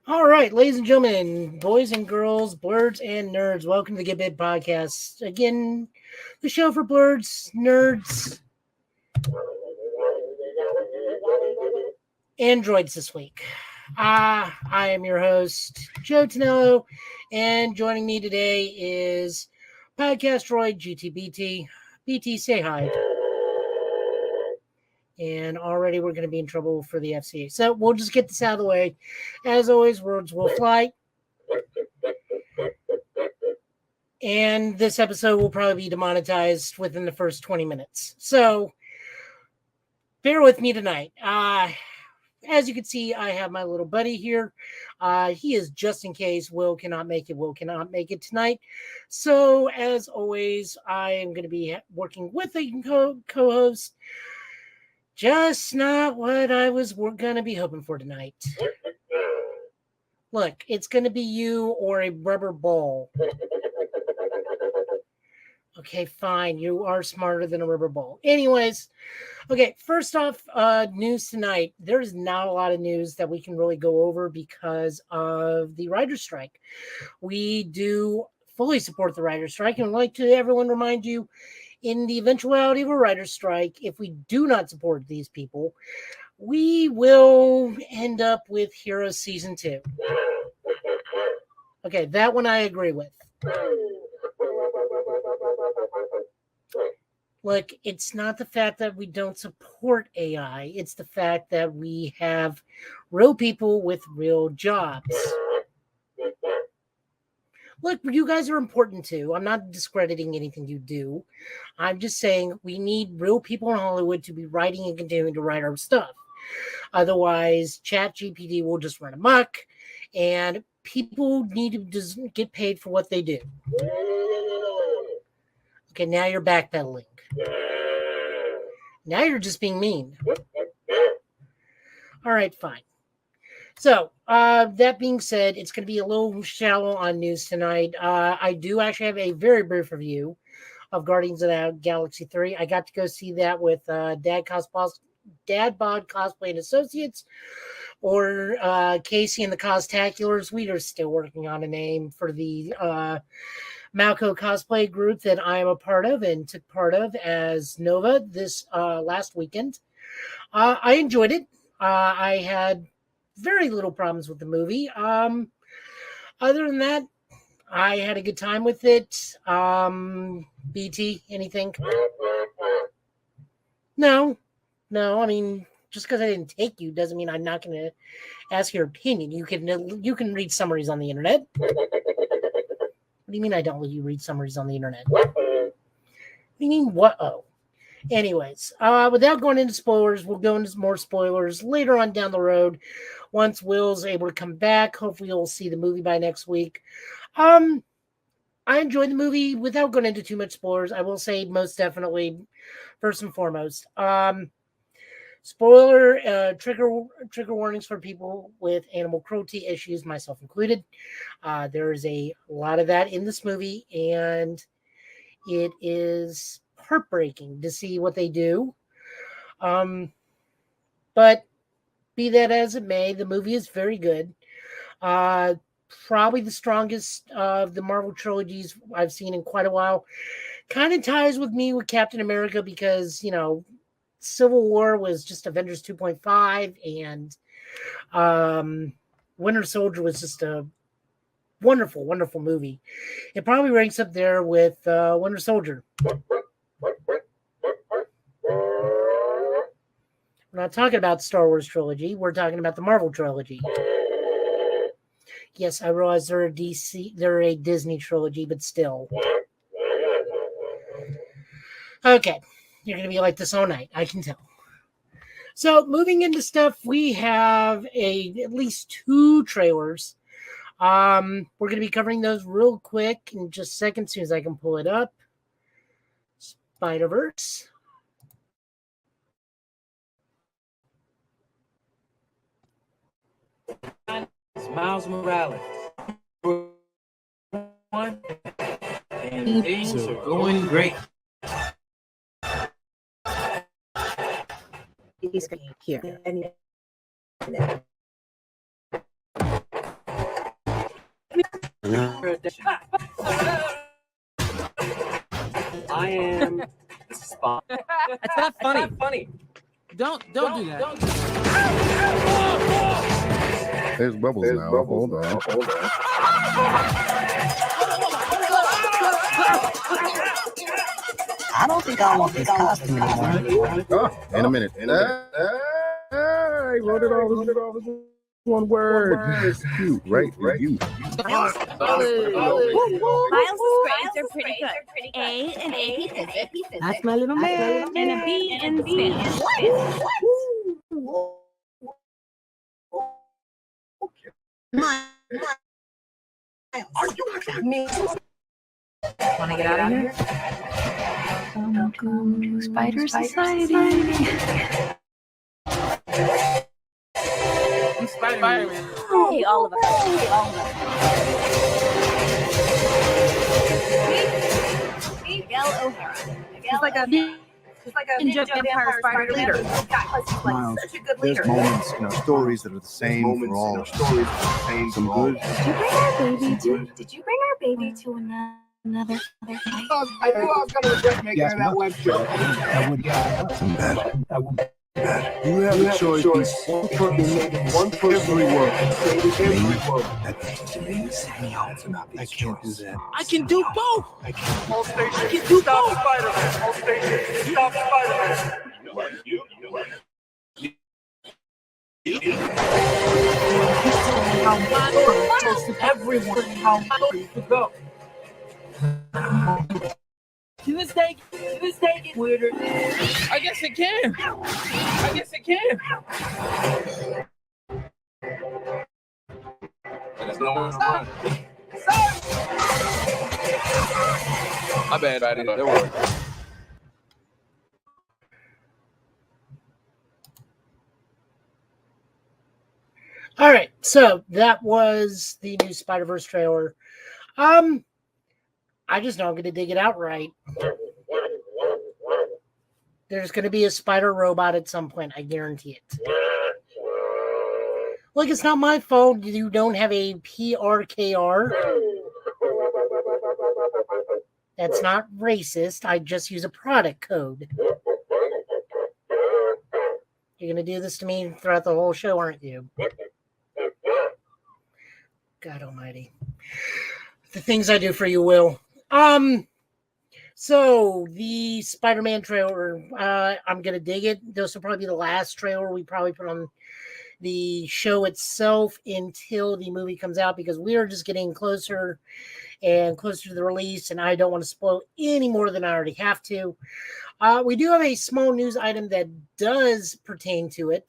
All right, ladies and gentlemen, boys and girls, blurs and nerds, welcome to the Get Bit Podcast. Again, the show for blurs, nerds, and droids this week. I am your host, Joe Tonello, and joining me today is Podcast Droid GTBT. BT, say hi. And already we're going to be in trouble for the FCA. So we'll just get this out of the way. As always, words will fly. And this episode will probably be demonetized within the first 20 minutes. So bear with me tonight. As you can see, I have my little buddy here. He is just in case Will cannot make it. Will cannot make it tonight. So as always, I am going to be working with a co-host. Just not what I was going to be hoping for tonight. Look, it's going to be you or a rubber ball. Okay, fine. You are smarter than a rubber ball. Anyways, okay, first off, news tonight. There's not a lot of news that we can really go over because of the writer's strike. We do fully support the writer's strike, and I'd like to everyone remind you, in the eventuality of a writer's strike, if we do not support these people, we will end up with Heroes Season 2. Okay, that one I agree with. Look, it's not the fact that we don't support AI. It's the fact that we have real people with real jobs. Look, you guys are important too. I'm not discrediting anything you do. I'm just saying we need real people in Hollywood to be writing and continuing to write our stuff. Otherwise, ChatGPT will just run amok, and people need to just get paid for what they do. Okay, now you're backpedaling. Now you're just being mean. All right, fine. So, that being said, it's going to be a little shallow on news tonight. I do actually have a very brief review of Guardians of the Galaxy 3. I got to go see that with Dad Bod Cosplay and Associates, or Casey and the Costaculars. We are still working on a name for the Malco cosplay group that I am a part of and took part of as Nova this last weekend. I enjoyed it. I had very little problems with the movie. Other than that, I had a good time with it. BT, anything? No. I mean, just because I didn't take you doesn't mean I'm not going to ask your opinion. You can read summaries on the internet. What do you mean I don't let you read summaries on the internet? What do you mean what? Oh. Anyways, without going into spoilers, we'll go into more spoilers later on down the road. Once Will's able to come back, hopefully you'll see the movie by next week. I enjoyed the movie without going into too much spoilers. I will say most definitely, first and foremost, spoiler trigger warnings for people with animal cruelty issues, myself included. There is a lot of that in this movie, and it is heartbreaking to see what they do. But be that as it may, the movie is very good. Probably the strongest of the Marvel trilogies I've seen in quite a while. Kind of ties with me with Captain America because, Civil War was just Avengers 2.5, and Winter Soldier was just a wonderful, wonderful movie. It probably ranks up there with Winter Soldier. We're not talking about Star Wars trilogy. We're talking about the Marvel trilogy. Yes, I realize they're a Disney trilogy, but still. Okay, you're going to be like this all night. I can tell. So, moving into stuff, we have at least 2 trailers. We're going to be covering those real quick in just a second, as soon as I can pull it up. Spider-Verse. Miles Morales. And things are going great. He's here. I am the spot. That's not funny. Don't do that. There's bubbles now. Hold on. I don't think I want this costume anymore. Oh, in a minute. I wrote it all as one word. It's cute, right? You. Miles' grades are pretty good. A and AP physics. That's my little man. And a B in Spanish. Want to get out of here? Welcome to Spider Society. I'm Spider-Man. Hey, all of us. Miguel O'Hara. He's like a ninja vampire spider leader. Miles, Such a good there's leader. moments in our stories that are the same for all. Some good. Did you bring our baby to another place? I knew I was going to regret making Yes, her that web trip. That would That would be bad. You have a choice. One person in the world. I can't do that. I can do both. All stations, stop Spider-Man. All stations, stop Spider-Man. Everyone, how you to go. Can this take it weirder? I guess it can. There's no one around. My bad, I didn't. There were. All right, so that was the new Spider-Verse trailer. I just know I'm going to dig it out right. There's going to be a spider robot at some point. I guarantee it. Look, it's not my fault you don't have a PRKR. That's not racist. I just use a product code. You're going to do this to me throughout the whole show, aren't you? God almighty. The things I do for you, Will. So the Spider-Man trailer, I'm gonna dig it. This will probably be the last trailer we probably put on the show itself until the movie comes out, because we are just getting closer and closer to the release, and I don't want to spoil any more than I already have to. We do have a small news item that does pertain to it.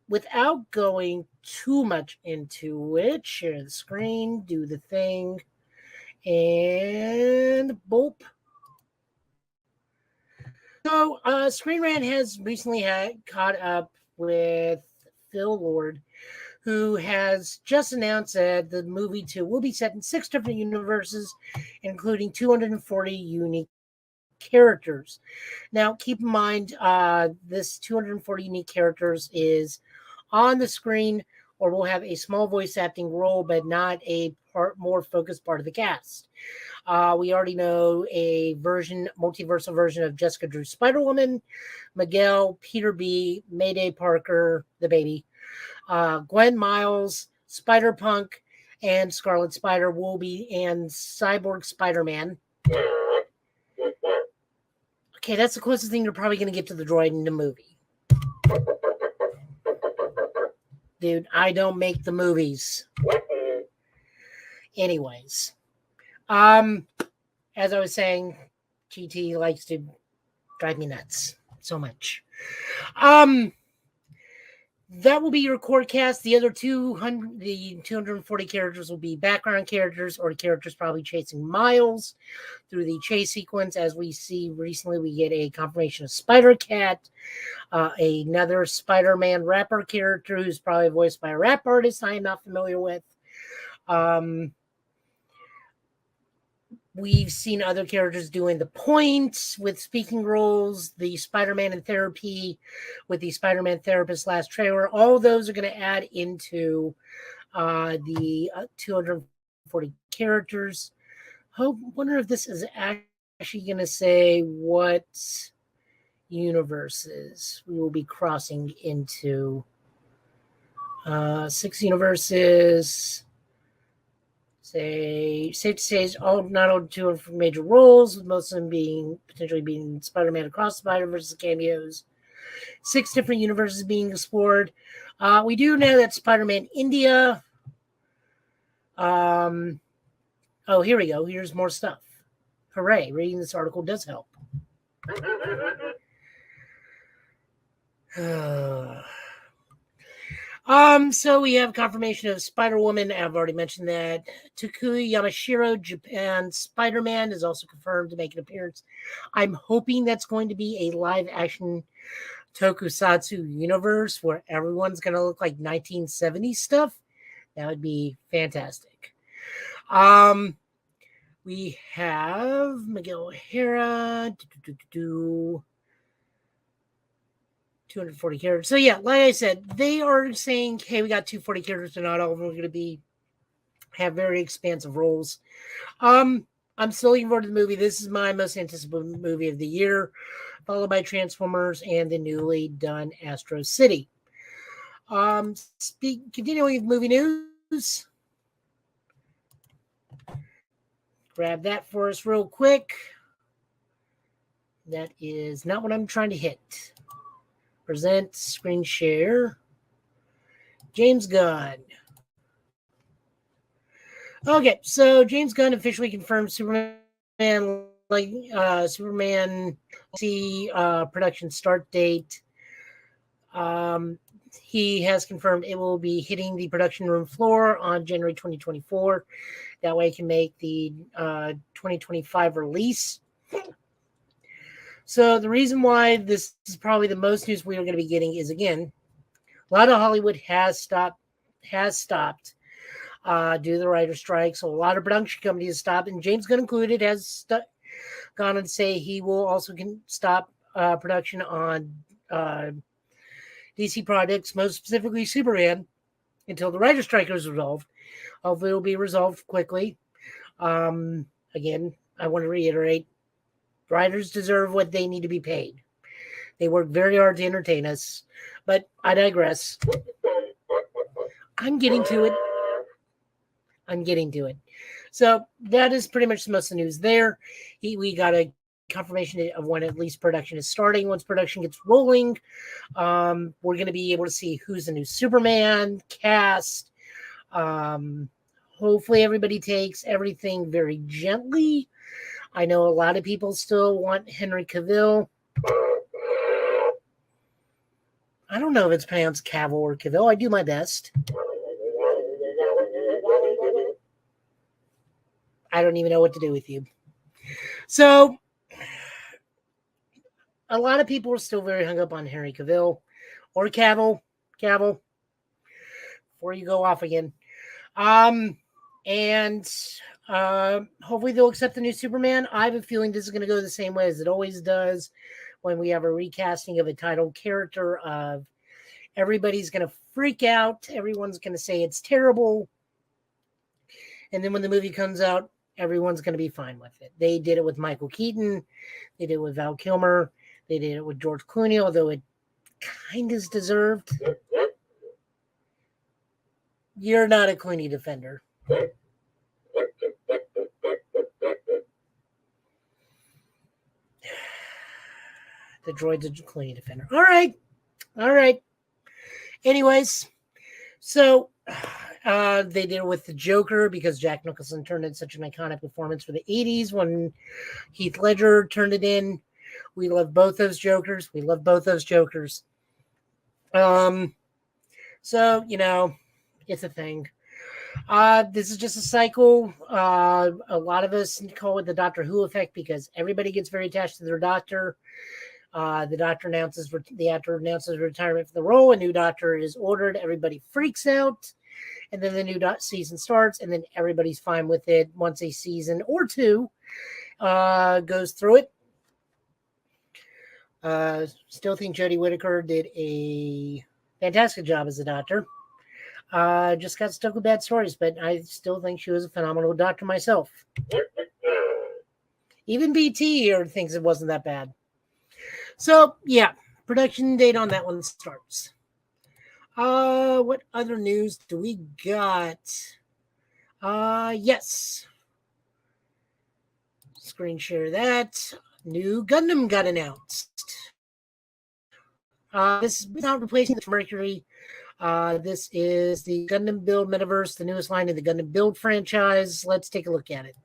Without going too much into it, share the screen, do the thing, and boop. So, Screen Rant has recently caught up with Phil Lord, who has just announced that the movie 2 will be set in 6 different universes, including 240 unique characters. Now, keep in mind, this 240 unique characters is on the screen, or will have a small voice acting role, but not a more focused part of the cast. We already know a multiversal version of Jessica Drew Spider-Woman, Miguel, Peter B, Mayday Parker, the baby, Gwen Miles, Spider-Punk, and Scarlet Spider will be, and Cyborg Spider-Man. Okay, that's the closest thing you're probably going to get to the droid in the movie. Dude, I don't make the movies. Anyways. As I was saying, GT likes to drive me nuts so much. That will be your core cast. The other 240 characters will be background characters, or characters probably chasing Miles through the chase sequence. As we see recently, we get a confirmation of Spider-Cat, another Spider-Man rapper character who's probably voiced by a rap artist I am not familiar with. We've seen other characters doing the points with speaking roles, the Spider-Man in therapy with the Spider-Man therapist last trailer. All those are going to add into The 240 characters. Wonder if this is actually going to say what universes we will be crossing into. 6 universes. Safe to say, not all 2 major roles, with most of them potentially being Spider-Man Across the Spider-Verse cameos. 6 different universes being explored. We do know that Spider-Man India. Oh, here we go. Here's more stuff. Hooray! Reading this article does help. So we have confirmation of Spider-Woman. I've already mentioned that. Takuya Yamashiro, Japan Spider-Man, is also confirmed to make an appearance. I'm hoping that's going to be a live-action tokusatsu universe where everyone's going to look like 1970s stuff. That would be fantastic. We have Miguel O'Hara. 240 characters. So yeah, like I said, they are saying, hey, we got 240 characters, and not all of them are going to have very expansive roles. I'm still looking forward to the movie. This is my most anticipated movie of the year, followed by Transformers and the newly done Astro City. Continuing with movie news. Grab that for us real quick. That is not what I'm trying to hit. Present, screen share. James Gunn. Okay, so James Gunn officially confirmed Superman production start date. He has confirmed it will be hitting the production room floor on January 2024. That way it can make the 2025 release. So the reason why this is probably the most news we are going to be getting is, again, a lot of Hollywood has stopped due to the writer strike. So a lot of production companies have stopped, and James Gunn included has gone and say he will also stop production on DC projects, most specifically Superman, until the writer strike is resolved. Hopefully it will be resolved quickly. Again, I want to reiterate, writers deserve what they need to be paid. They work very hard to entertain us, but I digress. I'm getting to it. So that is pretty much most of the news there. We got a confirmation of when at least production is starting. Once production gets rolling, we're going to be able to see who's the new Superman cast. Hopefully everybody takes everything very gently. I know a lot of people still want Henry Cavill. I don't know if it's pronounced Cavill or Cavill. I do my best. I don't even know what to do with you. So, a lot of people are still very hung up on Henry Cavill or Cavill. Before you go off again. Hopefully they'll accept the new Superman. I have a feeling this is going to go the same way as it always does when we have a recasting of a title character. Everybody's going to freak out. Everyone's going to say it's terrible. And then when the movie comes out, everyone's going to be fine with it. They did it with Michael Keaton. They did it with Val Kilmer. They did it with George Clooney, although it kind of is deserved. You're not a Clooney defender. The droid's a Clooney defender. All right. Anyways, so they did it with the Joker because Jack Nicholson turned in such an iconic performance for the 80s when Heath Ledger turned it in. We love both those Jokers. So, it's a thing. This is just a cycle. A lot of us call it the Doctor Who effect because everybody gets very attached to their doctor. The actor announces retirement for the role. A new doctor is ordered. Everybody freaks out. And then the new season starts, and then everybody's fine with it once a season or two goes through it. Still think Jodie Whittaker did a fantastic job as a doctor. Just got stuck with bad stories, but I still think she was a phenomenal doctor myself. Even BT here thinks it wasn't that bad. So, yeah, production date on that one starts. What other news do we got? Yes. Screen share that. New Gundam got announced. This is not replacing the Mercury. This is the Gundam Build Metaverse, the newest line in the Gundam Build franchise. Let's take a look at it.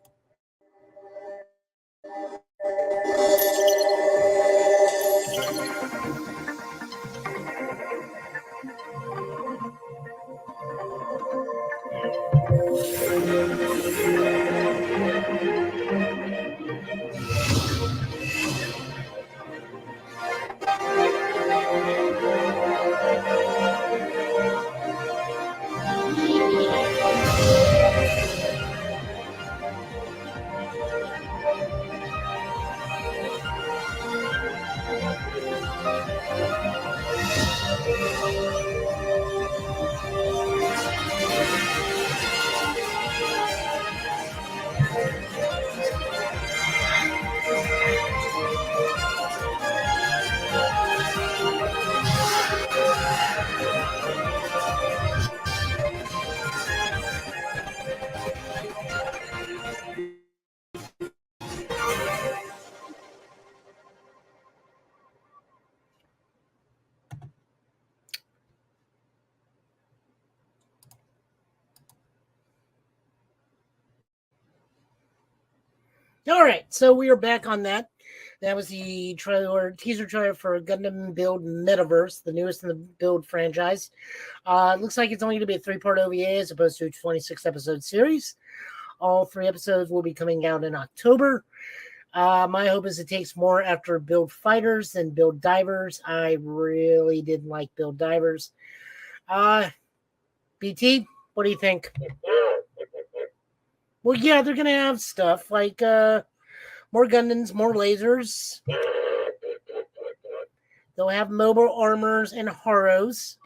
All right, so we are back on that. That was the teaser trailer for Gundam Build Metaverse, the newest in the Build franchise. It looks like it's only going to be a 3-part OVA as opposed to a 26-episode series. All 3 episodes will be coming out in October. My hope is it takes more after Build Fighters than Build Divers. I really didn't like Build Divers. BT, what do you think? Well, yeah, they're going to have stuff like more Gundams, more lasers. They'll have mobile armors and Haros.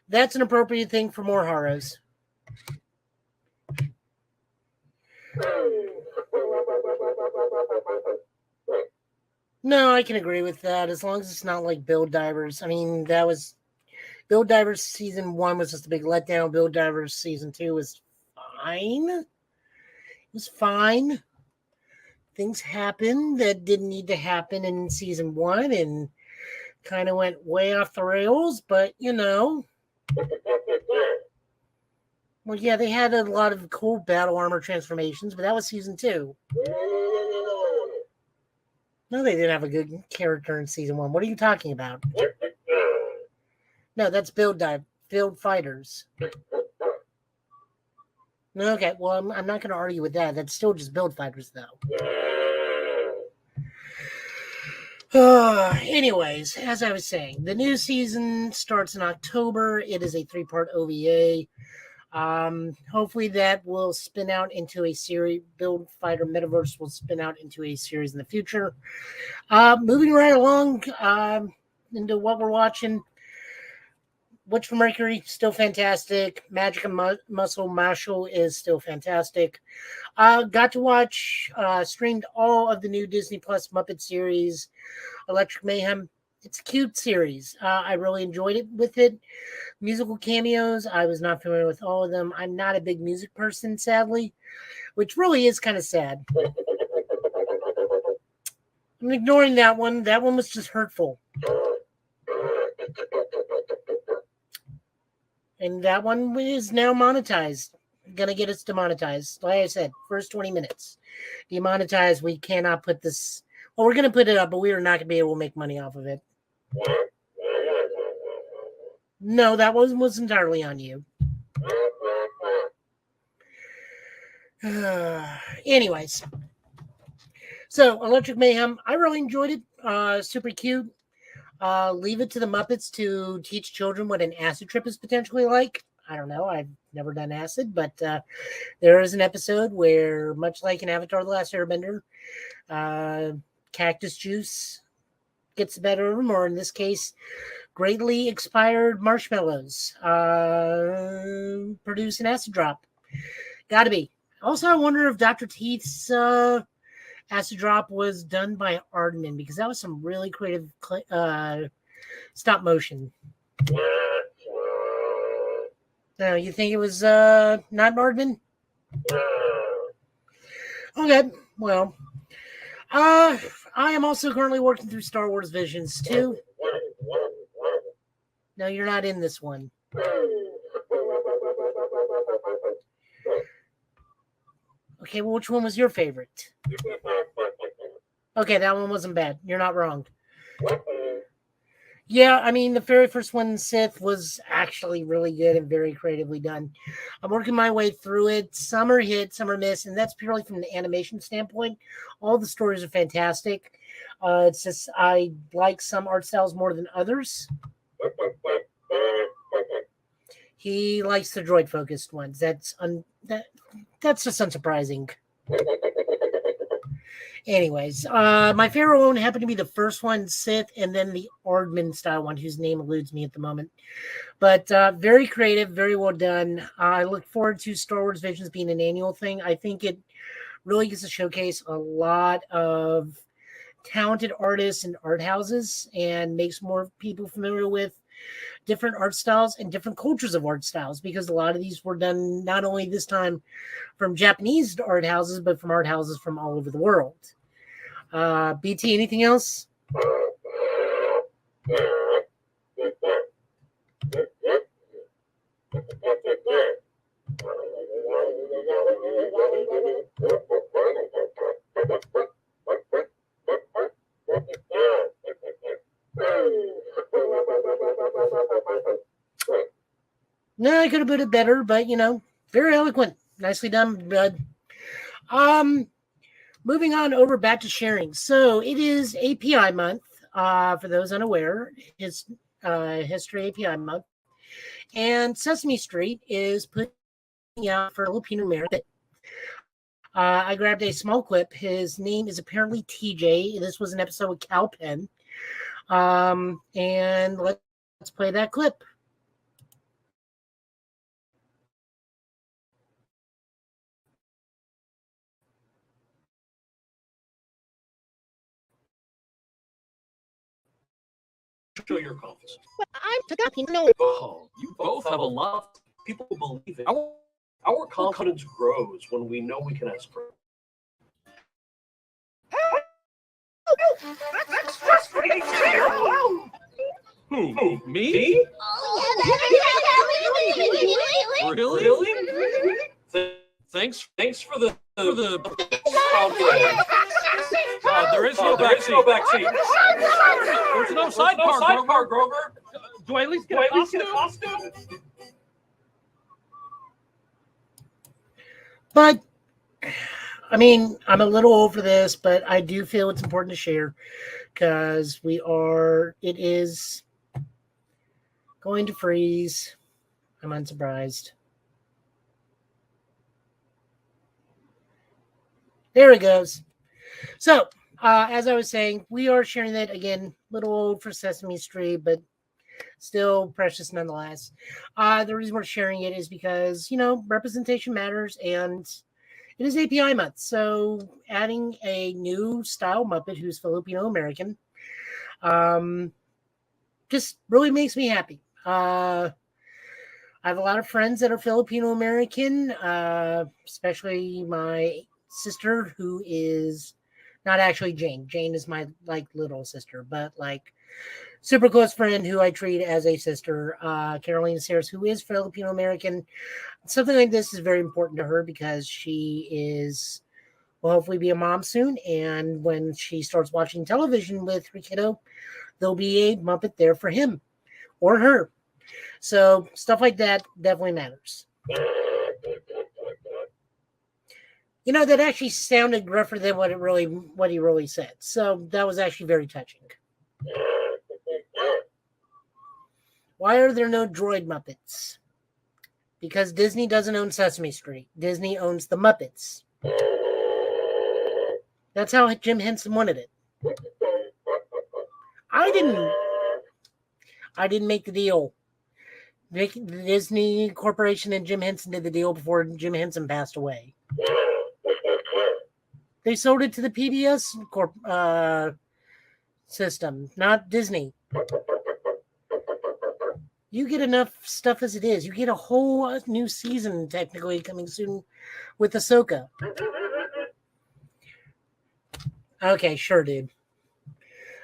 That's an appropriate thing for more Haros. No, I can agree with that as long as it's not like Build Divers. I mean, that was Build Divers season 1 was just a big letdown. Build Divers season 2 was fine. It was fine. Things happened that didn't need to happen in season 1 and kind of went way off the rails, but you know. Well, yeah, they had a lot of cool battle armor transformations, but that was season 2. No, they didn't have a good character in season 1. What are you talking about? No, that's Build Fighters. Okay, well, I'm not going to argue with that. That's still just Build Fighters, though. Anyways, as I was saying, the new season starts in October. It is a 3-part OVA. Hopefully that will spin out into a series. Build Fighter Metaverse will spin out into a series in the future. Moving right along into what we're watching. Witch from Mercury, still fantastic. Magic and Muscle Marshall is still fantastic. Got to watch, streamed all of the new Disney Plus Muppet series, Electric Mayhem. It's a cute series. I really enjoyed it with it. Musical cameos, I was not familiar with all of them. I'm not a big music person, sadly, which really is kind of sad. I'm ignoring that one. That one was just hurtful. And that one is now monetized. Gonna get us demonetized. Like I said, first 20 minutes. Demonetized, we cannot put this. Well, we're gonna put it up, but we are not gonna be able to make money off of it. No, that was entirely on you. Anyways. So, Electric Mayhem, I really enjoyed it. Super cute. Leave it to the Muppets to teach children what an acid trip is potentially like. I don't know. I've never done acid, but there is an episode where, much like in Avatar: The Last Airbender, cactus juice gets the better of them, or in this case, greatly expired marshmallows produce an acid drop. Gotta be. Also, I wonder if Dr. Teeth's acid drop was done by Aardman, because that was some really creative stop motion. No, you think it was not Aardman? Okay, well, I am also currently working through Star Wars Visions too. No, you're not in this one. Okay, well, which one was your favorite? Okay, that one wasn't bad. You're not wrong. Yeah, I mean, the very first one, Sith, was actually really good and very creatively done. I'm working my way through it. Some are hit, some are miss, and that's purely from the animation standpoint. All the stories are fantastic. It's just I like some art styles more than others. He likes the droid-focused ones. That's just unsurprising. Anyways, my favorite one happened to be the first one, Sith, and then the Aardman style one, whose name eludes me at the moment. But very creative, very well done. I look forward to Star Wars Visions being an annual thing. I think it really gets to showcase a lot of talented artists and art houses and makes more people familiar with different art styles and different cultures of art styles, because a lot of these were done not only this time from Japanese art houses, but from art houses from all over the world. BT, anything else? No, I could have put it better, but very eloquent. Nicely done, bud. Moving on over back to sharing. So it is API month. For those unaware, it's History API month. And Sesame Street is putting out for Filipino American. I grabbed a small clip. His name is apparently TJ. This was an episode with Cal Penn. And let's play that clip. Show your confidence. I'm forgetting. No. Oh, you both have a lot of people who believe it. Our confidence grows when we know we can ask for it. That's frustrating. Who? Me? Really? Thanks for the there is no backseat. There's no sidecar, Grover. Do I at least get a costume? But, I mean, I'm a little over this, but I do feel it's important to share, because it is going to freeze. I'm unsurprised. There it goes. So, as I was saying, we are sharing that again, little old for Sesame Street, but still precious nonetheless. The reason we're sharing it is because, representation matters, and it is API month. So adding a new style Muppet who's Filipino American just really makes me happy. I have a lot of friends that are Filipino American, especially my sister, who is not actually Jane. Jane is my little sister, but super close friend who I treat as a sister, Carolina Sears, who is Filipino American. Something like this is very important to her because she will hopefully be a mom soon. And when she starts watching television with her kiddo, there'll be a Muppet there for him or her. So stuff like that definitely matters. That actually sounded gruffer than what he really said. So that was actually very touching. Why are there no Droid Muppets? Because Disney doesn't own Sesame Street. Disney owns the Muppets. That's how Jim Henson wanted it. I didn't make the deal. The Disney Corporation and Jim Henson did the deal before Jim Henson passed away. They sold it to the PBS system, not Disney. You get enough stuff as it is. You get a whole new season technically coming soon with Ahsoka. Okay, sure, dude.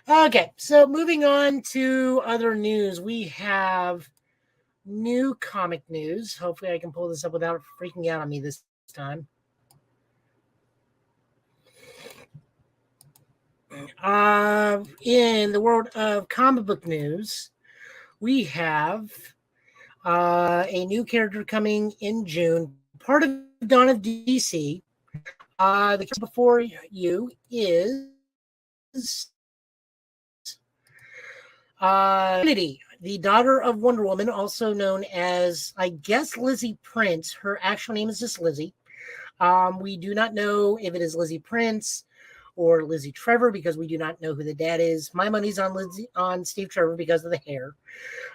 Okay, so moving on to other news. We have new comic news. Hopefully I can pull this up without freaking out on me this time. In the world of comic book news, we have a new character coming in June, part of Dawn of DC. The character before you is Trinity, the daughter of Wonder Woman, also known as, I guess, Lizzie Prince. Her actual name is just Lizzie. We do not know if it is Lizzie Prince or Lizzie Trevor because we do not know who the dad is. My money's on Steve Trevor because of the hair.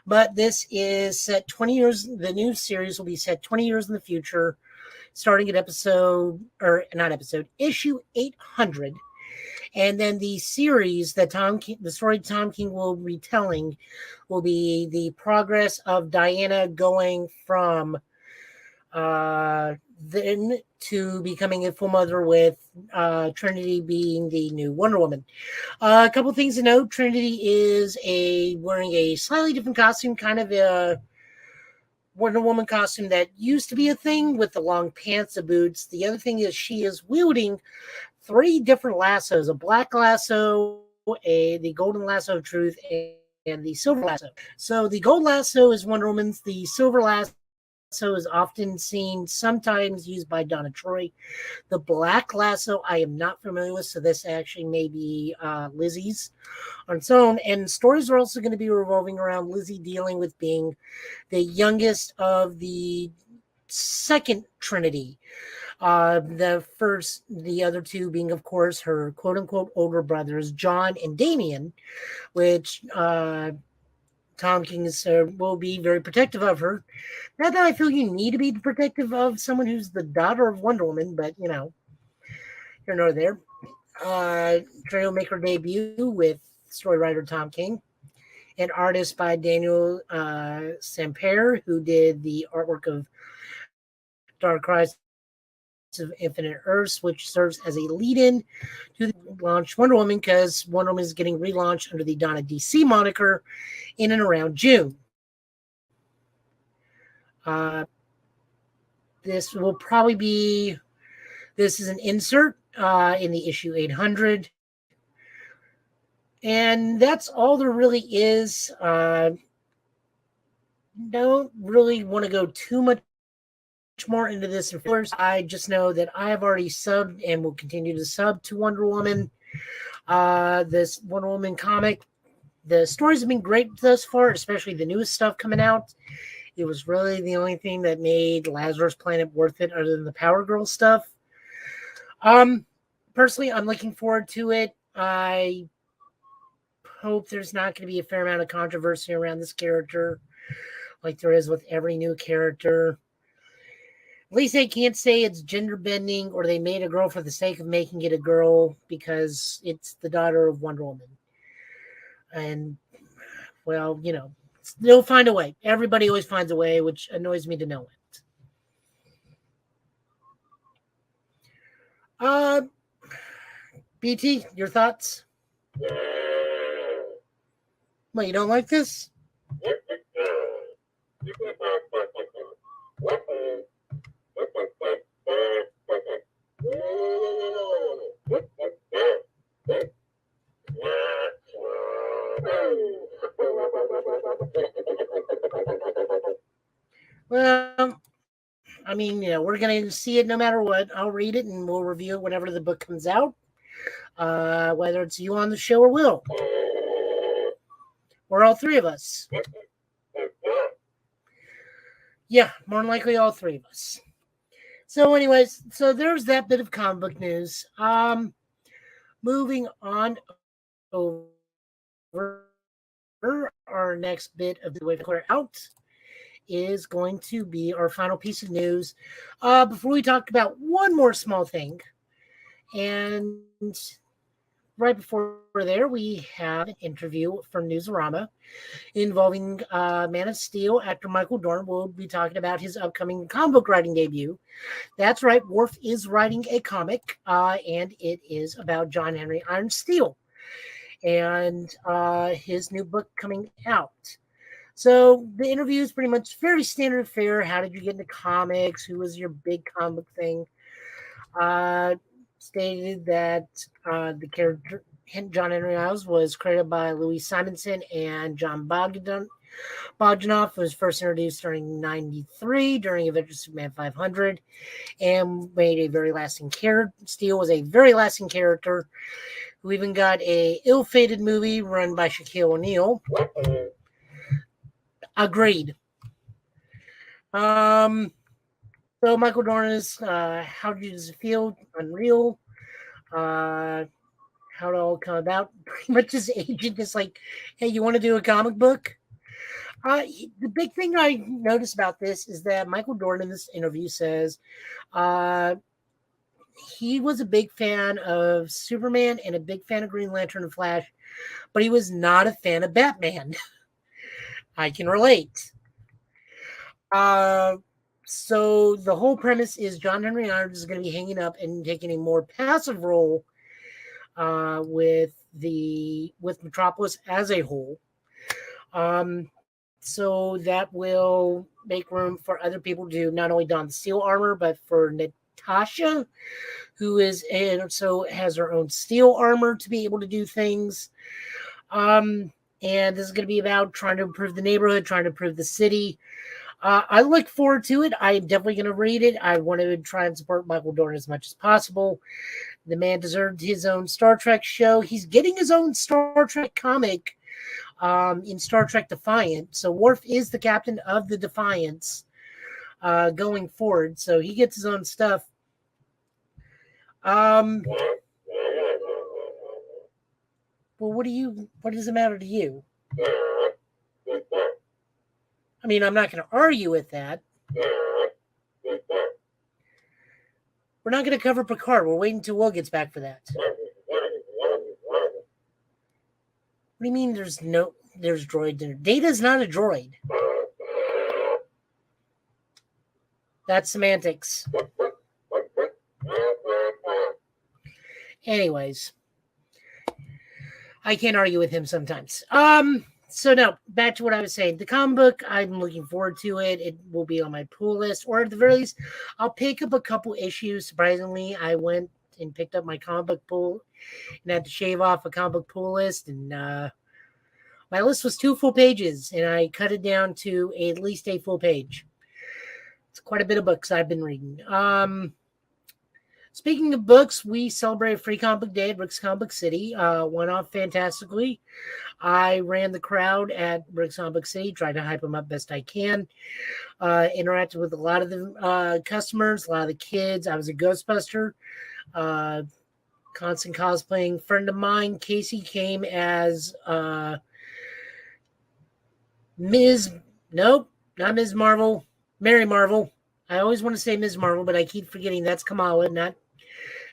But this is set 20 years. The new series will be set 20 years in the future, starting at issue 800. And then the series that the story Tom King will be telling will be the progress of Diana going from then to becoming a full mother, with Trinity being the new Wonder Woman. A couple things to note: Trinity is wearing a slightly different costume, kind of a Wonder Woman costume that used to be a thing with the long pants, the boots. The other thing is she is wielding 3 different lassos: a black lasso, the golden lasso of truth, and the silver lasso. So the gold lasso is Wonder Woman's. The silver lasso is often seen, sometimes used by Donna Troy. The black lasso I am not familiar with, so this actually may be Lizzie's on its own. And stories are also going to be revolving around Lizzie dealing with being the youngest of the second Trinity. The other two being, of course, her quote unquote older brothers, John and Damien, which Tom King will be very protective of her. Not that I feel you need to be protective of someone who's the daughter of Wonder Woman, but you're nor there. Trey will make her debut with story writer Tom King, and artist by Daniel Sampere, who did the artwork of Dark Crisis of Infinite Earths, which serves as a lead-in to the launch Wonder Woman, because Wonder Woman is getting relaunched under the Donna DC moniker in and around June. This will probably be, this is an insert in the issue 800. And that's all there really is. Don't really want to go too much more into this. I just know that I have already subbed and will continue to sub to Wonder Woman. This Wonder Woman comic. The stories have been great thus far, especially the newest stuff coming out. It was really the only thing that made Lazarus Planet worth it, other than the Power Girl stuff. Personally, I'm looking forward to it. I hope there's not going to be a fair amount of controversy around this character, like there is with every new character. At least they can't say it's gender bending or they made a girl for the sake of making it a girl, because it's the daughter of Wonder Woman. And, well, they'll find a way. Everybody always finds a way, which annoys me to no end. BT, your thoughts? What, you don't like this? Well, I mean, we're going to see it no matter what. I'll read it and we'll review it whenever the book comes out. Whether it's you on the show or Will. Or all three of us. Yeah, more than likely all three of us. So anyways, so there's that bit of comic book news. Moving on over our next bit of the way clear out is going to be our final piece of news. Before we talk about one more small thing, and right before there, we have an interview from Newsarama involving Man of Steel. Actor Michael Dorn will be talking about his upcoming comic book writing debut. That's right, Worf is writing a comic, and it is about John Henry Iron Steel and his new book coming out. So the interview is pretty much very standard fare. How did you get into comics? Who was your big comic thing? Stated that the character John Henry Iles was created by Louis Simonson and John Bogdanoff, was first introduced during '93 during Avengers Superman 500 and made a very lasting character. Steel was a very lasting character who even got a ill-fated movie run by Shaquille O'Neal. Agreed. So Michael Dorn is, how does it feel? Unreal. How it all come about? Pretty much his agent is like, hey, you want to do a comic book? The big thing I noticed about this is that Michael Dorn in this interview says he was a big fan of Superman and a big fan of Green Lantern and Flash, but he was not a fan of Batman. I can relate. So the whole premise is John Henry Irons is going to be hanging up and taking a more passive role with Metropolis as a whole. So that will make room for other people to not only don the steel armor, but for Natasha, who is and so has her own steel armor to be able to do things. And this is going to be about trying to improve the neighborhood, trying to improve the city. I look forward to it. I'm definitely going to read it. I want to try and support Michael Dorn as much as possible. The man deserved his own Star Trek show. He's getting his own Star Trek comic in Star Trek Defiant. So Worf is the captain of the Defiance going forward. So he gets his own stuff. Well, what does it matter to you? I mean, I'm not going to argue with that. We're not going to cover Picard. We're waiting until Will gets back for that. What do you mean there's droid dinner? Data's not a droid. That's semantics. Anyways, I can't argue with him sometimes. So no, back to what I was saying. The comic book, I'm looking forward to it. It will be on my pull list, or at the very least, I'll pick up a couple issues. Surprisingly, I went and picked up my comic book pull and had to shave off a comic book pull list, and my list was 2 full pages, and I cut it down to at least a full page. It's quite a bit of books I've been reading. Speaking of books, we celebrated Free Comic Book Day at Rick's Comic Book City. Went off fantastically. I ran the crowd at Rick's Comic Book City, tried to hype them up best I can. Interacted with a lot of the customers, a lot of the kids. I was a Ghostbuster. Constant cosplaying friend of mine, Casey, came as not Ms. Marvel, Mary Marvel. I always want to say Ms. Marvel, but I keep forgetting that's Kamala, not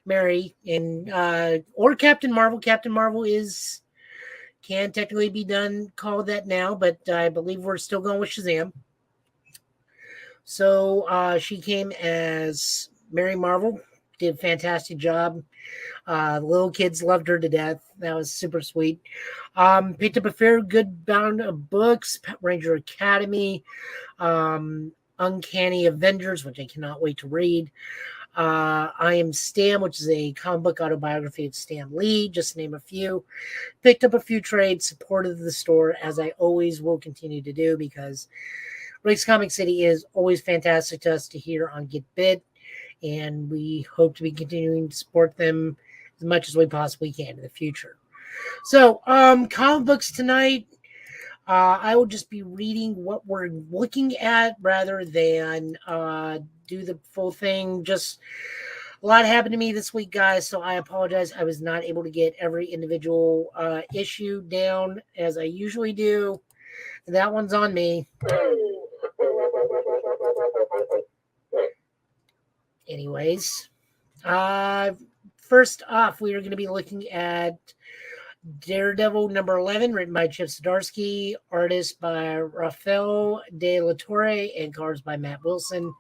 Mary, and or Captain Marvel. Captain Marvel can technically be called that now, but I believe we're still going with Shazam. So she came as Mary Marvel, did a fantastic job. The little kids loved her to death. That was super sweet. Picked up a fair good bound of books, Ranger Academy, Uncanny Avengers, which I cannot wait to read. I Am Stan, which is a comic book autobiography of Stan Lee, just to name a few. Picked up a few trades, supported the store, as I always will continue to do, because Rick's Comic City is always fantastic to us to hear on Get Bit, and we hope to be continuing to support them as much as we possibly can in the future. So, comic books tonight. I will just be reading what we're looking at rather than do the full thing. Just A lot happened to me this week, guys, so I apologize. I was not able to get every individual issue down as I usually do. That one's on me. Anyways, first off, we are going to be looking at Daredevil number 11, written by Chip Zdarsky, artist by Rafael de la Torre, and colors by Matt Wilson.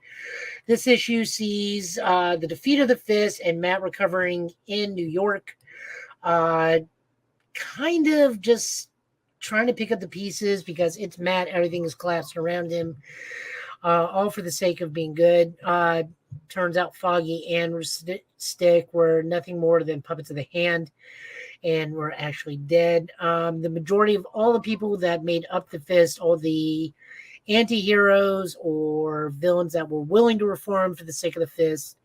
This issue sees the defeat of the Fist and Matt recovering in New York, kind of just trying to pick up the pieces because it's Matt. Everything is collapsed around him, all for the sake of being good. Turns out Foggy and Stick were nothing more than puppets of the hand and were actually dead. The majority of all the people that made up the Fist, all the anti-heroes or villains that were willing to reform for the sake of the Fist,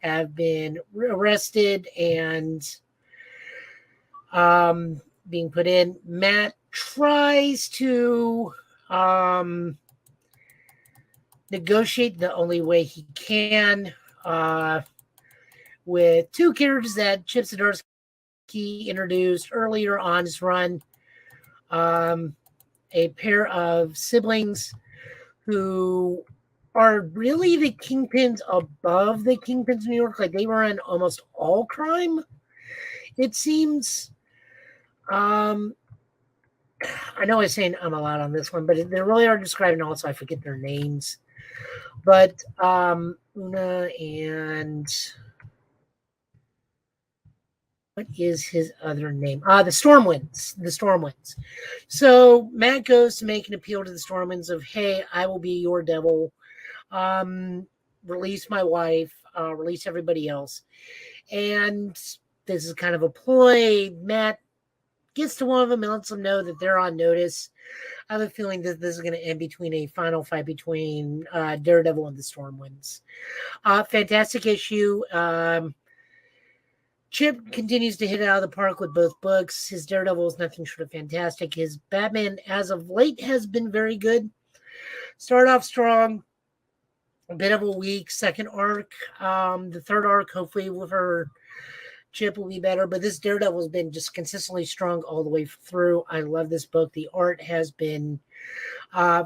have been arrested and being put in. Matt tries to negotiate the only way he can with two characters that Chip Zdarsky introduced earlier on his run. A pair of siblings who are really the kingpins above the kingpins in New York. Like, they were in almost all crime, it seems. I know I'm saying I'm a lot on this one, but they really are describing also, I forget their names. But Una and what is his other name? The Stormwinds. The Stormwinds. So Matt goes to make an appeal to the Stormwinds of, hey, I will be your devil. Release my wife. Release everybody else. And this is kind of a ploy. Matt gets to one of them and lets them know that they're on notice. I have a feeling that this is going to end between a final fight between Daredevil and the Stormwinds. Fantastic issue. Chip continues to hit it out of the park with both books. His Daredevil is nothing short of fantastic. His Batman, as of late, has been very good. Started off strong. A bit of a weak second arc. The third arc, hopefully, with her Chip will be better. But this Daredevil has been just consistently strong all the way through. I love this book. The art has been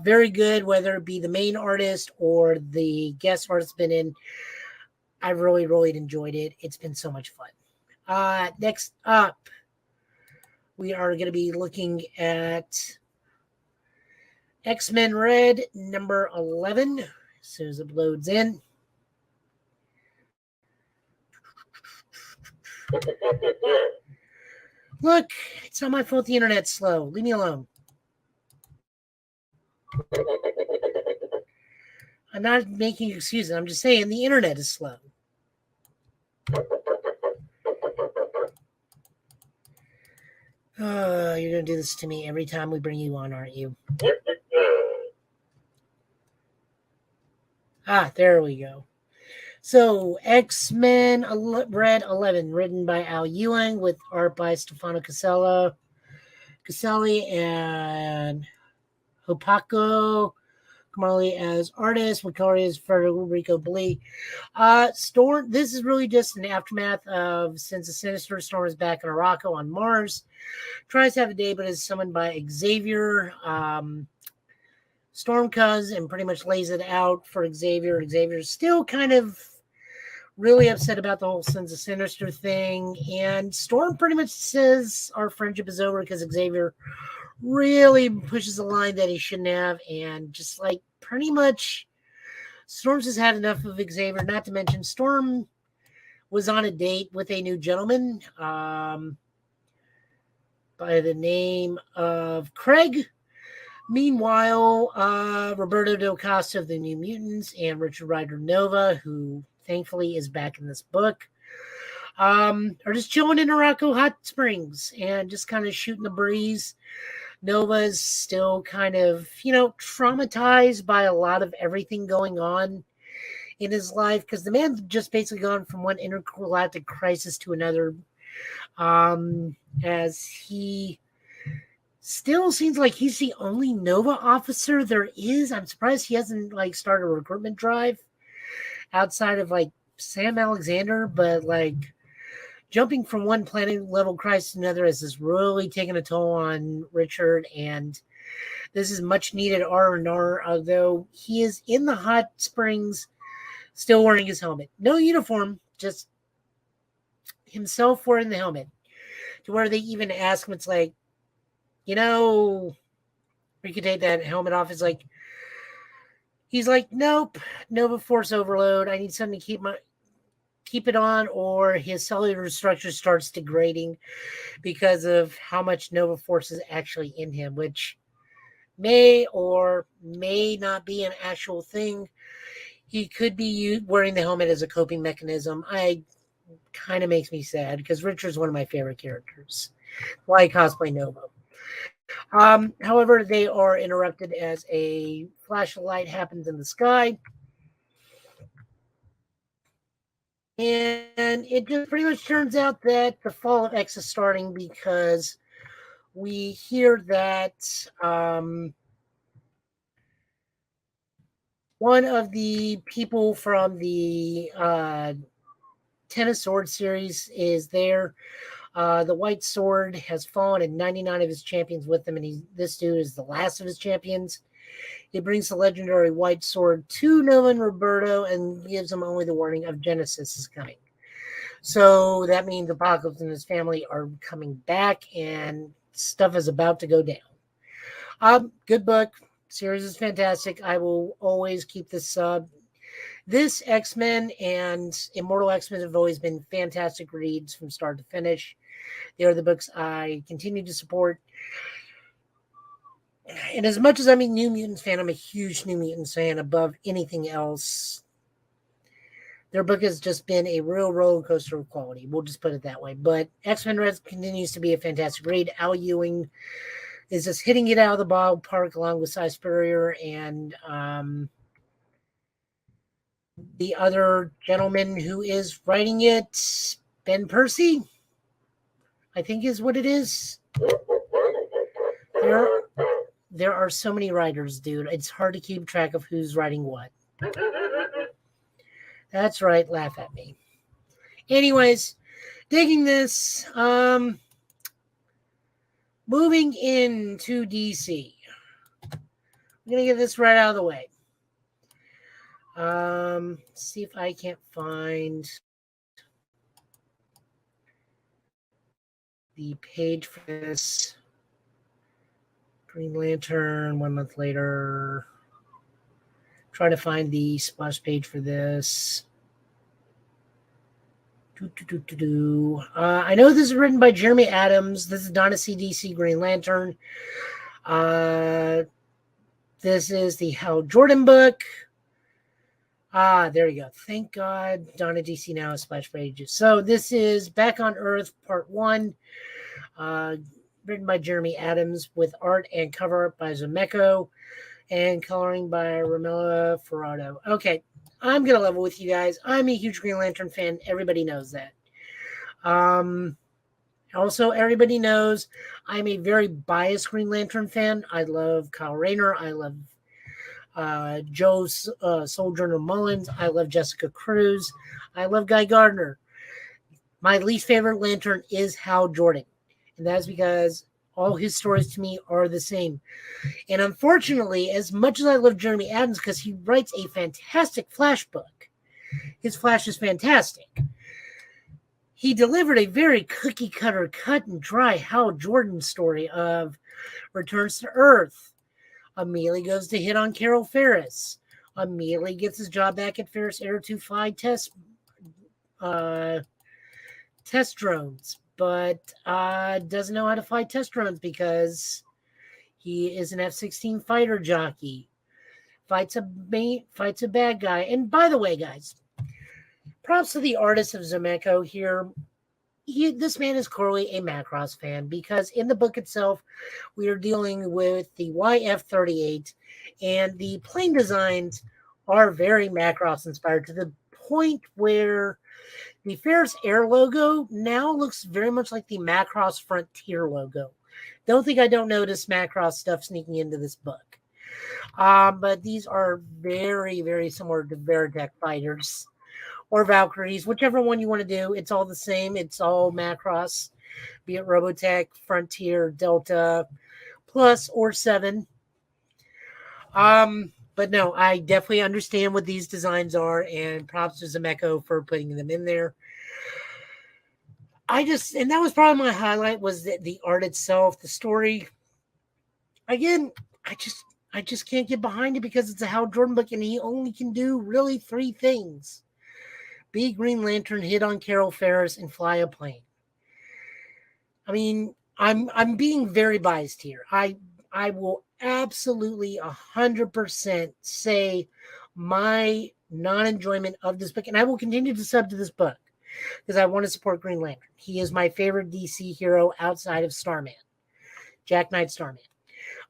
very good, whether it be the main artist or the guest artist been in. I really, really enjoyed it. It's been so much fun. Next up, we are going to be looking at X-Men Red number 11. As soon as it loads in. Look, it's not my fault the internet's slow. Leave me alone. I'm not making excuses. I'm just saying the internet is slow. Oh, you're going to do this to me every time we bring you on, aren't you? There we go. So, X-Men Red 11, written by Al Ewing with art by Stefano Caselli and Hopako Kamali as artist, Macari as Federico Blee. Storm, this is really just an aftermath of since the Sinister Storm is back in Morocco on Mars. Tries to have a day, but is summoned by Xavier. Storm comes and pretty much lays it out for Xavier. Xavier's still kind of really upset about the whole Sins of Sinister thing. And Storm pretty much says our friendship is over because Xavier really pushes a line that he shouldn't have. And just like pretty much Storm's has had enough of Xavier. Not to mention Storm was on a date with a new gentleman by the name of Craig. Meanwhile, Roberto Del Costa of the New Mutants and Richard Rider Nova, who thankfully is back in this book, are just chilling in Morocco hot springs and just kind of shooting the breeze. Nova's still kind of, traumatized by a lot of everything going on in his life because the man's just basically gone from one intergalactic crisis to another, as he still seems like he's the only Nova officer there is. I'm surprised he hasn't started a recruitment drive outside of Sam Alexander, but like jumping from one planet level crisis to another is really taking a toll on Richard, and this is much needed R&R, although he is in the hot springs still wearing his helmet. No uniform, just himself wearing the helmet. To where they even ask him, it's like, we could take that helmet off. It's like, he's like, nope, Nova Force overload. I need something to keep it on, or his cellular structure starts degrading because of how much Nova Force is actually in him, which may or may not be an actual thing. He could be wearing the helmet as a coping mechanism. I kind of makes me sad because Richard's one of my favorite characters. Why I cosplay Nova. However, they are interrupted as a flash of light happens in the sky. And it just pretty much turns out that the fall of X is starting because we hear that one of the people from the Ten of Swords series is there. The White Sword has fallen, and 99 of his champions with him, and this dude is the last of his champions. He brings the legendary White Sword to Nova and Roberto and gives them only the warning of Genesis is coming. So that means Apocalypse and his family are coming back, and stuff is about to go down. Good book. Series is fantastic. I will always keep this sub. This X-Men and Immortal X-Men have always been fantastic reads from start to finish. They are the books I continue to support. And as much as I'm a New Mutants fan, I'm a huge New Mutants fan above anything else. Their book has just been a real roller coaster of quality. We'll just put it that way. But X-Men Red continues to be a fantastic read. Al Ewing is just hitting it out of the ballpark along with Cy Spurrier and the other gentleman who is writing it, Ben Percy, I think is what it is. There are so many writers, dude. It's hard to keep track of who's writing what. That's right. Laugh at me. Anyways, digging this. Moving into DC. I'm going to get this right out of the way. See if I can't find the page for this. Green Lantern, 1 month later. Try to find the splash page for this. I know this is written by Jeremy Adams. This is Donna CDC Green Lantern. This is the Hal Jordan book. There we go. Thank God Donna DC now has splash pages. So this is Back on Earth Part 1. Written by Jeremy Adams with art and cover art by Zemeckis and coloring by Ramela Ferrado. Okay, I'm going to level with you guys. I'm a huge Green Lantern fan. Everybody knows that. Also, everybody knows I'm a very biased Green Lantern fan. I love Kyle Rayner. I love Joe Sojourner Mullins. I love Jessica Cruz. I love Guy Gardner. My least favorite Lantern is Hal Jordan. And that's because all his stories to me are the same. And unfortunately, as much as I love Jeremy Adams because he writes a fantastic Flash book, his Flash is fantastic. He delivered a very cookie cutter, cut and dry Hal Jordan story of returns to Earth. Immediately goes to hit on Carol Ferris. Immediately gets his job back at Ferris Air to fly test drones, but doesn't know how to fly test drones because he is an F-16 fighter jockey. Fights a bad guy. And by the way, guys, props to the artist of Zemeckis here. This man is clearly a Macross fan because in the book itself, we are dealing with the YF-38, and the plane designs are very Macross inspired to the point where the Ferris Air logo now looks very much like the Macross Frontier logo. Don't think I don't notice Macross stuff sneaking into this book. But these are very, very similar to Veritech fighters, or Valkyries, whichever one you want to do. It's all the same. It's all Macross, be it Robotech, Frontier, Delta, Plus, or 7. But no, I definitely understand what these designs are, and props to Zemeco for putting them in there. And that was probably my highlight, was the art itself, the story. Again, I just can't get behind it because it's a Hal Jordan book, and he only can do really 3 things: be Green Lantern, hit on Carol Ferris, and fly a plane. I mean, I'm being very biased here. I will absolutely 100% say my non-enjoyment of this book, and I will continue to sub to this book because I want to support Green Lantern. He is my favorite DC hero outside of Starman, Jack Knight Starman.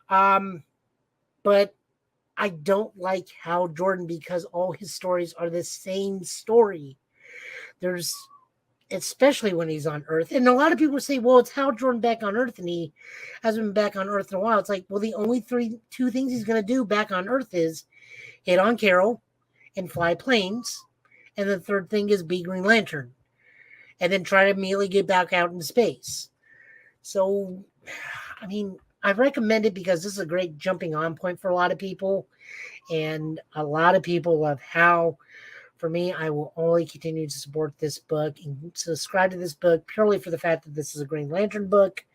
But I don't like Hal Jordan because all his stories are the same story. Especially when he's on Earth. And a lot of people say, well, it's Hal Jordan back on Earth, and he hasn't been back on Earth in a while. It's like, well, the only 2 things he's going to do back on Earth is hit on Carol and fly planes. And the third thing is be Green Lantern. And then try to immediately get back out into space. So, I mean, I recommend it because this is a great jumping on point for a lot of people. And a lot of people love Hal. For me, I will only continue to support this book and subscribe to this book purely for the fact that this is a Green Lantern book.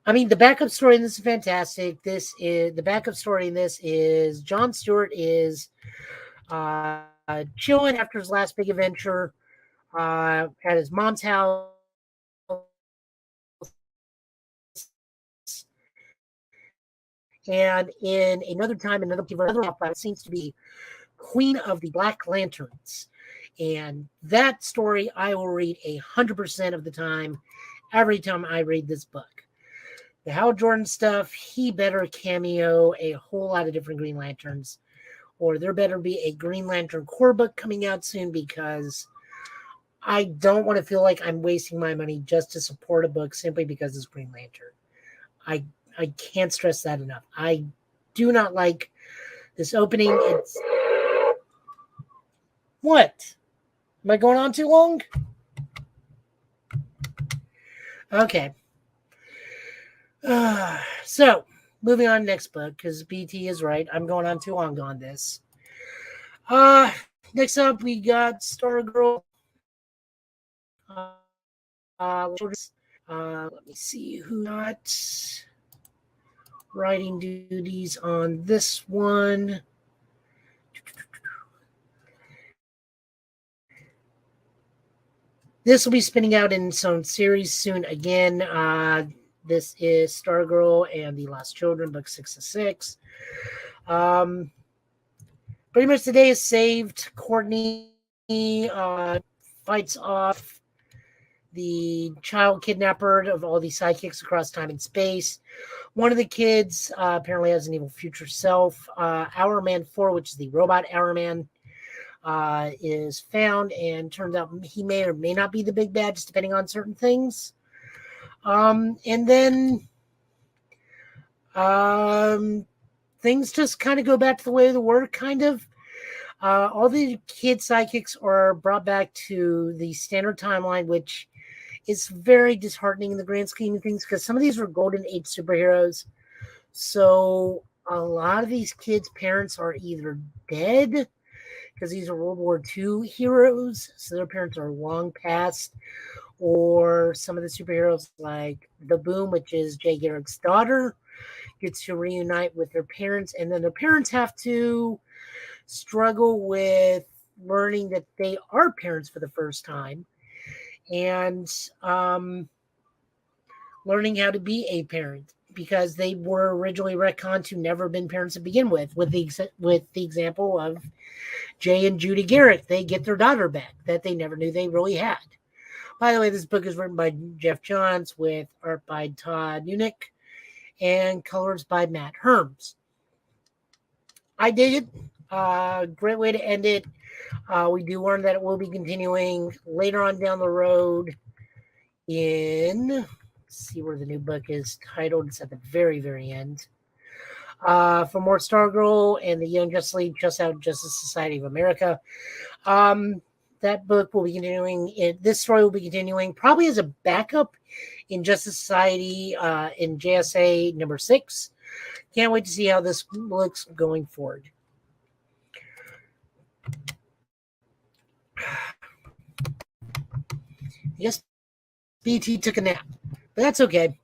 I mean, the backup story in this is fantastic. The backup story in this is John Stewart is chilling after his last big adventure at his mom's house. And in another time, another planet seems to be Queen of the Black Lanterns. And that story I will read 100% of the time, every time I read this book. The Hal Jordan stuff, he better cameo a whole lot of different Green Lanterns, or there better be a Green Lantern core book coming out soon, because I don't want to feel like I'm wasting my money just to support a book simply because it's Green Lantern. I can't stress that enough. I do not like this opening. What? Am I going on too long? Okay. So, moving on to next book, because BT is right. I'm going on too long on this. Next up, we got Stargirl. Let me see who got writing duties on this one. This will be spinning out in its own series soon again. This is Stargirl and the Lost Children, book 6 of 6. Pretty much the day is saved. Courtney fights off the child kidnapper of all these sidekicks across time and space. One of the kids apparently has an evil future self. Hourman 4, which is the robot Hourman, is found, and turns out he may or may not be the big bad, just depending on certain things. And then things just kind of go back to the way they were, kind of. All the kid sidekicks are brought back to the standard timeline, which is very disheartening in the grand scheme of things, because some of these were Golden Age superheroes. So a lot of these kids' parents are either dead, because these are World War II heroes, so their parents are long past, or some of the superheroes like the Boom, which is Jay Garrick's daughter, gets to reunite with their parents, and then their parents have to struggle with learning that they are parents for the first time, and learning how to be a parent, because they were originally retconned to never been parents to begin with the example of Jay and Judy Garrick. They get their daughter back that they never knew they really had. By the way, this book is written by Jeff Johns with art by Todd Nunick and colors by Matt Herms. I dig it. Great way to end it. We do learn that it will be continuing later on down the road in, let's see where the new book is titled. It's at the very, very end. For more Stargirl and the Young Justice League, just out Justice Society of America. The that book will be continuing. This story will be continuing probably as a backup in Justice Society in JSA number 6. Can't wait to see how this looks going forward. Yes, BT took a nap, but that's okay.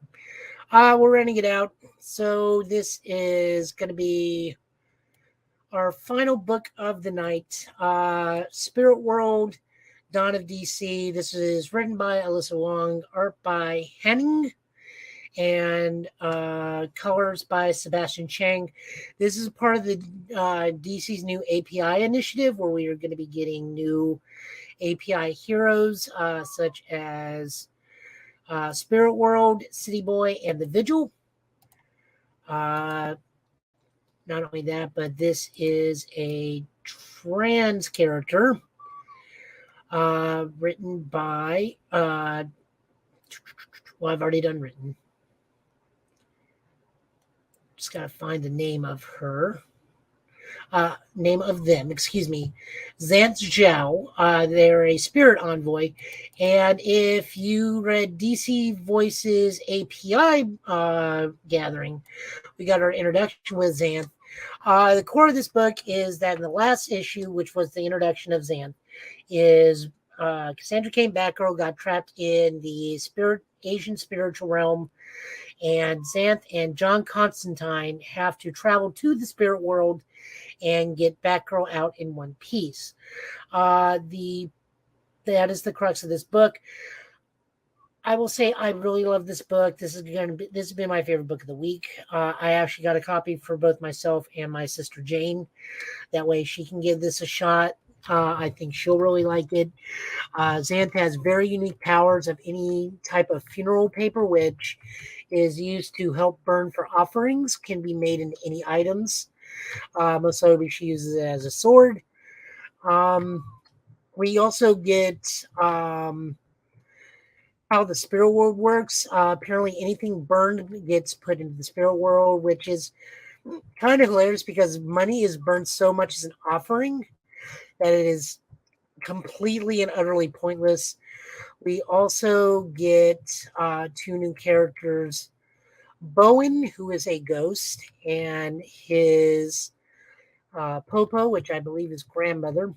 We're running it out. So this is going to be our final book of the night, Spirit World, Dawn of DC. This is written by Alyssa Wong, art by Henning, and colors by Sebastian Chang. This is part of the DC's new API initiative, where we are going to be getting new API heroes such as Spirit World, City Boy, and the Vigil. Not only that, but this is a trans character written by I've already done written. Just gotta find the name of her. Name of them, excuse me. Xanth Zhao. They're a spirit envoy. And if you read DC Voices API gathering, we got our introduction with Xanth. The core of this book is that in the last issue, which was the introduction of Xanth, is Cassandra Cain Batgirl got trapped in the Asian spiritual realm, and Xanth and John Constantine have to travel to the spirit world and get Batgirl out in one piece. That is the crux of this book. I will say I really love this book. This has been my favorite book of the week. I actually got a copy for both myself and my sister Jane. That way she can give this a shot. I think she'll really like it. Xanth has very unique powers of any type of funeral paper, which is used to help burn for offerings, can be made into any items. Most notably, she uses it as a sword. We also get how the spirit world works. Apparently, anything burned gets put into the spirit world, which is kind of hilarious because money is burned so much as an offering that it is completely and utterly pointless. We also get 2 new characters. Bowen, who is a ghost, and his Popo, which I believe is grandmother,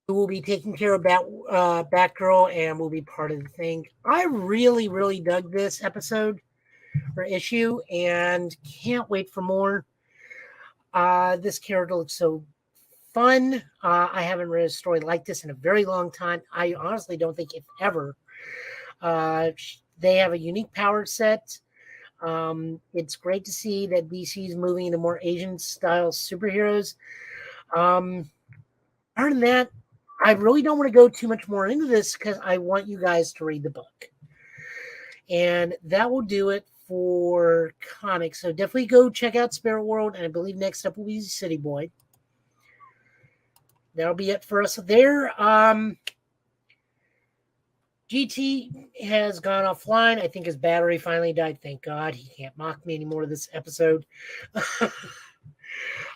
who will be taking care of Batgirl and will be part of the thing. I really, really dug this episode or issue and can't wait for more. This character looks so fun. I haven't read a story like this in a very long time. I honestly don't think if ever. They have a unique power set. It's great to see that DC is moving into more Asian style superheroes. Other than that, I really don't want to go too much more into this because I want you guys to read the book. And that will do it for comics. So definitely go check out Spirit World. And I believe next up will be City Boy. That'll be it for us there. GT has gone offline. I think his battery finally died. Thank God. He can't mock me anymore this episode.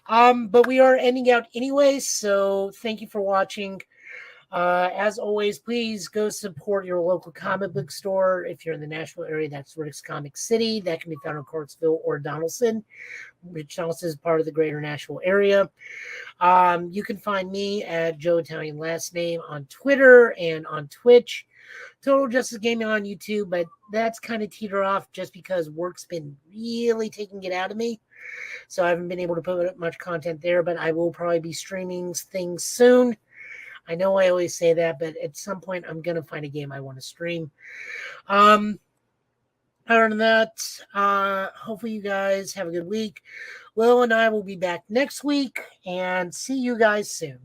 But we are ending out anyway, so thank you for watching. As always, please go support your local comic book store. If you're in the Nashville area, that's Rick's Comic City. That can be found in Clarksville or Donaldson, which Donaldson is part of the greater Nashville area. You can find me at Joe Italian Last Name on Twitter and on Twitch. Total Justice Gaming on YouTube, but that's kind of teeter off just because work's been really taking it out of me. So I haven't been able to put up much content there, but I will probably be streaming things soon. I know I always say that, but at some point I'm going to find a game I want to stream. Other than that, hopefully you guys have a good week. Will and I will be back next week, and see you guys soon.